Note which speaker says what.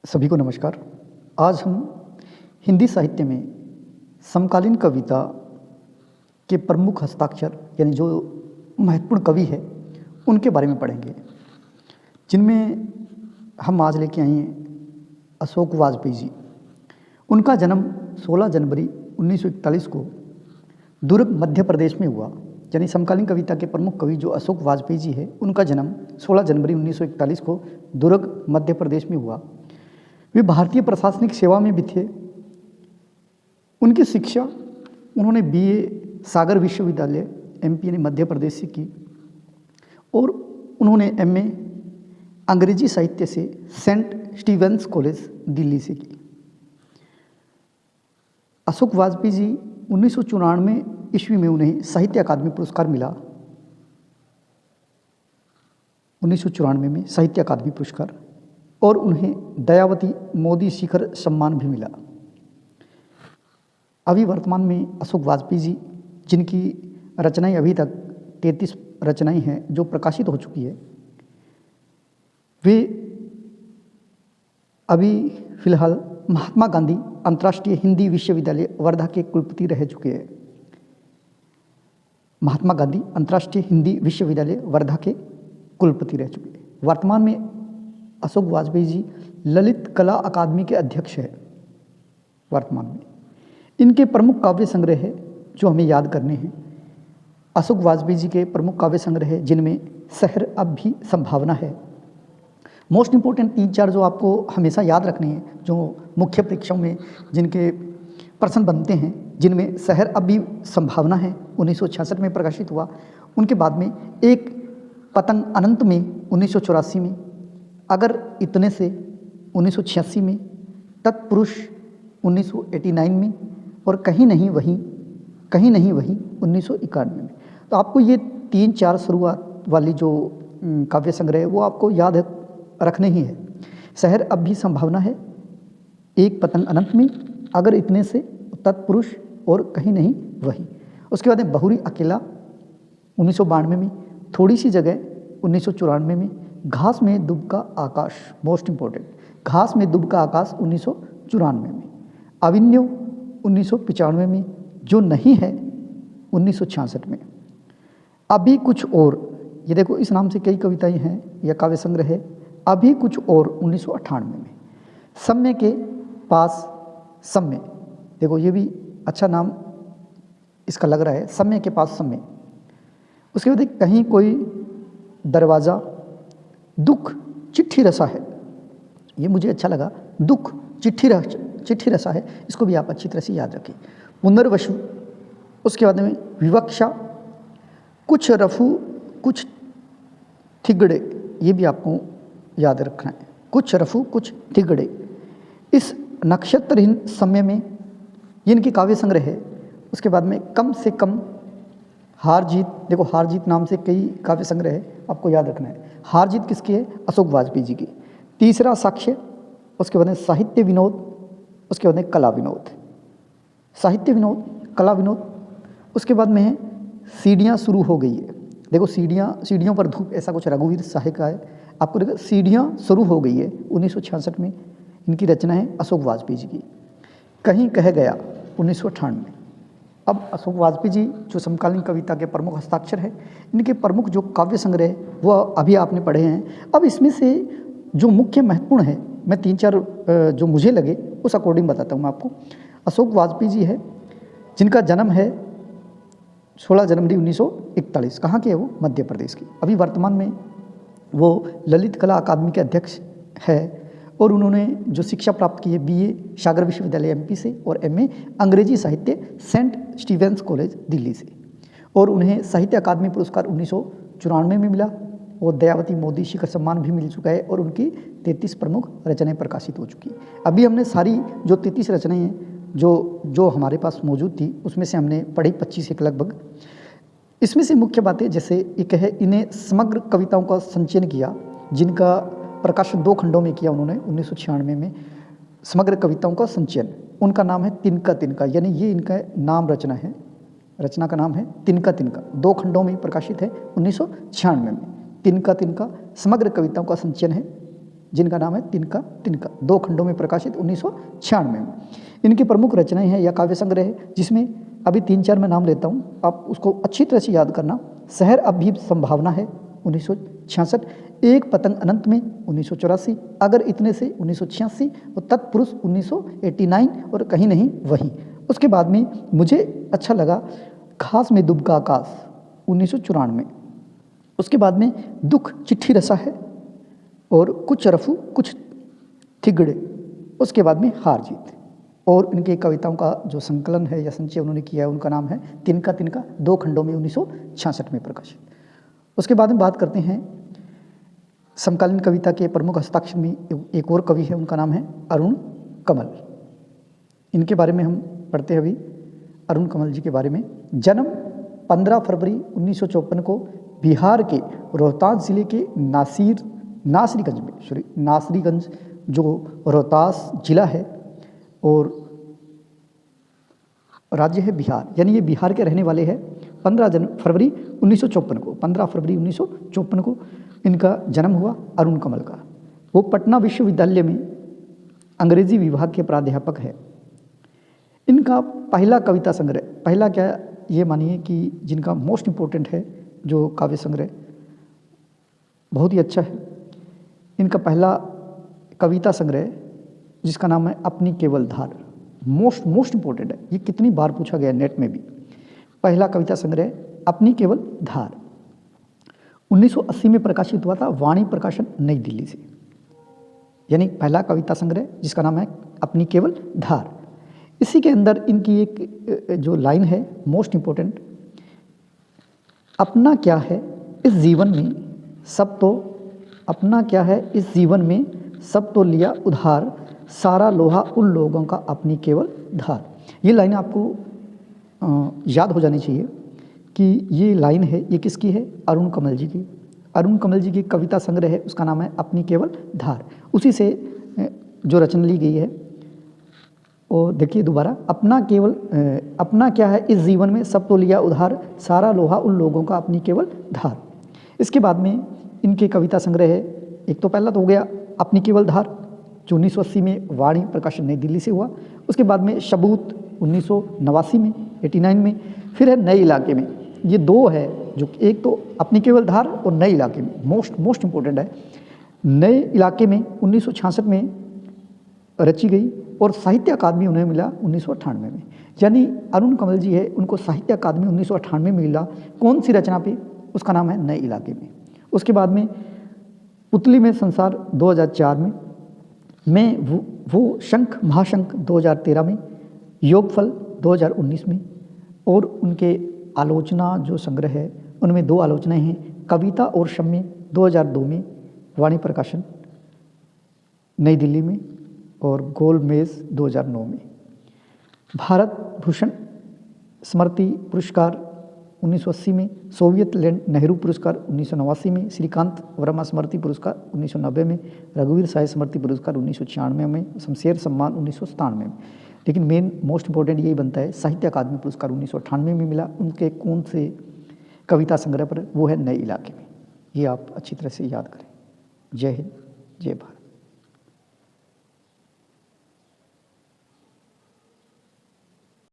Speaker 1: सभी को नमस्कार। आज हम हिंदी साहित्य में समकालीन कविता के प्रमुख हस्ताक्षर यानी जो महत्वपूर्ण कवि है उनके बारे में पढ़ेंगे, जिनमें हम आज लेके आए हैं अशोक वाजपेयी जी। उनका जन्म 16 जनवरी 1941 को दुर्ग मध्य प्रदेश में हुआ। यानी समकालीन कविता के प्रमुख कवि जो अशोक वाजपेयी जी है, उनका जन्म 16 जनवरी 1941 को दुर्ग मध्य प्रदेश में हुआ। वे भारतीय प्रशासनिक सेवा में भी थे। उनकी शिक्षा उन्होंने बीए सागर विश्वविद्यालय एमपी यानी मध्य प्रदेश से की और उन्होंने एमए अंग्रेजी साहित्य से सेंट स्टीवेंस कॉलेज दिल्ली से की। अशोक वाजपेयी जी 1994 ईस्वी में उन्हें साहित्य अकादमी पुरस्कार मिला। 1994 में साहित्य अकादमी पुरस्कार और उन्हें दयावती मोदी शिखर सम्मान भी मिला। अभी वर्तमान में अशोक वाजपेयी जी, जिनकी रचनाएं अभी तक 33 रचनाएं हैं जो प्रकाशित हो चुकी है, वे अभी फिलहाल महात्मा गांधी अंतर्राष्ट्रीय हिंदी विश्वविद्यालय वर्धा के कुलपति रह चुके हैं। महात्मा गांधी अंतर्राष्ट्रीय हिंदी विश्वविद्यालय वर्धा के कुलपति रह चुके हैं। वर्तमान में अशोक वाजपेयी जी ललित कला अकादमी के अध्यक्ष हैं। वर्तमान में इनके प्रमुख काव्य संग्रह है जो हमें याद करने हैं। अशोक वाजपेयी जी के प्रमुख काव्य संग्रह है जिनमें शहर अब भी संभावना है। मोस्ट इंपॉर्टेंट 3-4 जो आपको हमेशा याद रखने हैं, जो मुख्य परीक्षाओं में जिनके प्रश्न बनते हैं, जिनमें शहर अब भी संभावना है 1966 में प्रकाशित हुआ। उनके बाद में एक पतंग अनंत में 1984 में, अगर इतने से 1986 में, तत्पुरुष 1989 में और कहीं नहीं वहीं 1991 में। तो आपको ये 3-4 शुरुआत वाली जो काव्य संग्रह है वो आपको याद रखने ही है। शहर अब भी संभावना है, एक पतंग अनंत में, अगर इतने से, तत्पुरुष और कहीं नहीं वहीं। उसके बाद बहुरी अकेला 1992 में, थोड़ी सी जगह 1994 में, घास में दुबका आकाश, मोस्ट इंपॉर्टेंट, घास में दुबका आकाश 1994 में, अविन्यो 1995 में, जो नहीं है 1966 में, अभी कुछ और, ये देखो इस नाम से कई कविताएं हैं या काव्य संग्रह है, अभी कुछ और 1998 में, सम्य के पास सम्य, देखो ये भी अच्छा नाम इसका लग रहा है, सम्य के पास सम्य। उसके बाद कहीं कोई दरवाज़ा, दुख चिट्ठी रसा है, ये मुझे अच्छा लगा, दुख चिट्ठी रसा है, इसको भी आप अच्छी तरह से याद रखें। पुनर्वसु, उसके बाद में विवक्षा, कुछ रफू कुछ थिगड़े, ये भी आपको याद रखना है, कुछ रफू कुछ थिगड़े। इस नक्षत्रहीन समय में, ये इनकी काव्य संग्रह है। उसके बाद में कम से कम, हार जीत, देखो हार जीत नाम से कई काव्य संग्रह है, आपको याद रखना है। हार जीत किसकी है? अशोक वाजपेयी जी की। तीसरा साक्ष्य, उसके बाद में साहित्य विनोद, उसके बाद में कला विनोद, साहित्य विनोद, कला विनोद। उसके बाद में है सीढ़ियाँ शुरू हो गई है, देखो सीढ़ियों पर धूप, ऐसा कुछ रघुवीर साहे का है, आपको देखो सीढ़ियाँ शुरू हो गई है 1966 में, इनकी रचना है अशोक वाजपेयी जी की। कहीं कह गया 1998 में। अब अशोक वाजपेयी जी जो समकालीन कविता के प्रमुख हस्ताक्षर है, इनके प्रमुख जो काव्य संग्रह वो अभी आपने पढ़े हैं। अब इसमें से जो मुख्य महत्वपूर्ण है, मैं 3-4 जो मुझे लगे उस अकॉर्डिंग बताता हूँ मैं आपको। अशोक वाजपेयी जी है जिनका जन्म है 16 जनवरी 1941, कहाँ के है वो? मध्य प्रदेश की। अभी वर्तमान में वो ललित कला अकादमी के अध्यक्ष है और उन्होंने जो शिक्षा प्राप्त की है बीए सागर विश्वविद्यालय एमपी से और एमए अंग्रेजी साहित्य सेंट स्टीवेंस कॉलेज दिल्ली से। और उन्हें साहित्य अकादमी पुरस्कार 1994 में मिला और दयावती मोदी शिखर सम्मान भी मिल चुका है और उनकी 33 प्रमुख रचनाएं प्रकाशित हो चुकी। अभी हमने सारी जो 33 रचनाएं हैं जो हमारे पास मौजूद थी, उसमें से हमने पढ़ी 25 एक लगभग। इसमें से मुख्य बातें जैसे एक है, इन्हें समग्र कविताओं का संचयन किया, जिनका प्रकाशन 2 खंडों में किया उन्होंने 1996 में, समग्र कविताओं का संचयन। उनका नाम है तिनका तिनका, यानी ये इनका नाम रचना है, रचना का नाम है तिनका तिनका, 2 खंडों में प्रकाशित है 1996 में। तिनका तिनका समग्र कविताओं का संचयन है जिनका नाम है तिनका तिनका, 2 खंडों में प्रकाशित 1996 में। इनकी प्रमुख रचनाएं हैं या काव्य संग्रह है, जिसमें अभी 3-4 मैं नाम लेता हूँ, आप उसको अच्छी तरह से याद करना। शहर अब भी संभावना है 1966, एक पतंग अनंत में 1984, अगर इतने से 1986 और तत्पुरुष 1989 और कहीं नहीं वहीं। उसके बाद में मुझे अच्छा लगा खास में दुब का आकाश 1994। उसके बाद में दुख चिट्ठी रसा है और कुछ रफू कुछ थिगड़े। उसके बाद में हार जीत, और इनके कविताओं का जो संकलन है या संचय उन्होंने किया है उनका नाम है तिनका तिनका, 2 खंडों में 1966 में प्रकाशित। उसके बाद में बात करते हैं समकालीन कविता के प्रमुख हस्ताक्षर में एक और कवि है, उनका नाम है अरुण कमल। इनके बारे में हम पढ़ते हैं अभी अरुण कमल जी के बारे में। जन्म 15 फरवरी 1954 को बिहार के रोहतास जिले के नासरीगंज जो रोहतास जिला है और राज्य है बिहार, यानी ये बिहार के रहने वाले हैं। 15 फरवरी 1954 को इनका जन्म हुआ अरुण कमल का। वो पटना विश्वविद्यालय में अंग्रेजी विभाग के प्राध्यापक है। इनका पहला कविता संग्रह, पहला क्या ये मानिए कि जिनका मोस्ट इम्पोर्टेंट है जो काव्य संग्रह बहुत ही अच्छा है, इनका पहला कविता संग्रह जिसका नाम है अपनी केवल धार, मोस्ट इम्पोर्टेंट है। ये कितनी बार पूछा गया नेट में भी। पहला कविता संग्रह अपनी केवल धार 1980 में प्रकाशित हुआ था, वाणी प्रकाशन नई दिल्ली से। यानी पहला कविता संग्रह जिसका नाम है अपनी केवल धार। इसी के अंदर इनकी एक जो लाइन है मोस्ट इम्पोर्टेंट, अपना क्या है इस जीवन में सब तो, अपना क्या है इस जीवन में सब तो लिया उधार, सारा लोहा उन लोगों का अपनी केवल धार। ये लाइन आपको याद हो जानी चाहिए कि ये लाइन है, ये किसकी है? अरुण कमल जी की। अरुण कमल जी की कविता संग्रह है, उसका नाम है अपनी केवल धार। उसी से जो रचना ली गई है। और देखिए दोबारा, अपना क्या है इस जीवन में सब तो लिया उधार, सारा लोहा उन लोगों का अपनी केवल धार। इसके बाद में इनके कविता संग्रह है, एक तो पहला तो हो गया अपनी केवल धार जो 1980 में वाणी प्रकाशन नई दिल्ली से हुआ। उसके बाद में सबूत 1989 में 89 में, फिर है नए इलाके में। ये दो है जो, एक तो अपनी केवल धार और नए इलाके में, मोस्ट इम्पोर्टेंट है। नए इलाके में 1966 में रची गई और साहित्य अकादमी उन्हें मिला 1998 में। यानी अरुण कमल जी है, उनको साहित्य अकादमी 1998 में मिला। कौन सी रचना पे? उसका नाम है नए इलाके में। उसके बाद में पुतली में संसार 2004 में वो शंख महाशंख 2013 में, योगफल 2019 में। और उनके आलोचना जो संग्रह है उनमें 2 आलोचनाएं हैं, कविता और शम्य 2002 में वाणी प्रकाशन नई दिल्ली में, और गोलमेज 2009 में। भारत भूषण स्मृति पुरस्कार 1980 में, सोवियत लैंड नेहरू पुरस्कार 1989 में, श्रीकांत वर्मा स्मृति पुरस्कार 1990 में, रघुवीर साय स्मृति पुरस्कार 1996 में, शमशेर सम्मान 1997 में। लेकिन मेन मोस्ट इम्पोर्टेंट यही बनता है, साहित्य अकादमी पुरस्कार 1998 में मिला उनके कौन से कविता संग्रह पर? वो है नए इलाके में। ये आप अच्छी तरह से याद करें। जय हिंद, जय भारत।